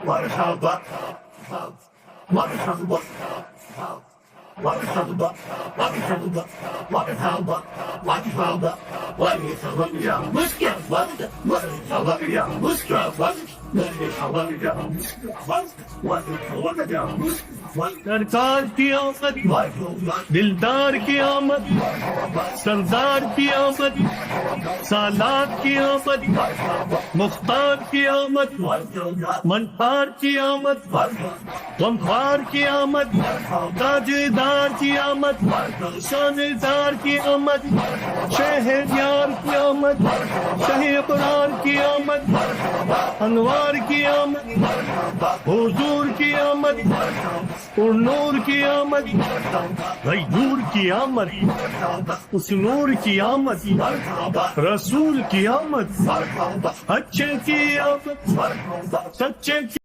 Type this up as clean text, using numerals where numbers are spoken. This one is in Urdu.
مرحبا مرحبا مرحبا مرحبا مرحبا مرحبا مرحبا يا مسكر مرحبا يا مسكر مرحبا يا مسكر مرحبا يا مسكر سرکار کی آمد دلدار کی آمد سردار کی آمد سالات کی آمد مختار کی آمد منفار کی آمد غمخوار کی آمد تاجدار کی آمد شاندار کی آمد شہریار کی آمد شہ ابرار کی آمد انوار کی آمد حضور کی آمد اور نور کی آمد غیور کی آمد اس نور کی آمد رسول کی آمد اچھے کی آمد سچے کی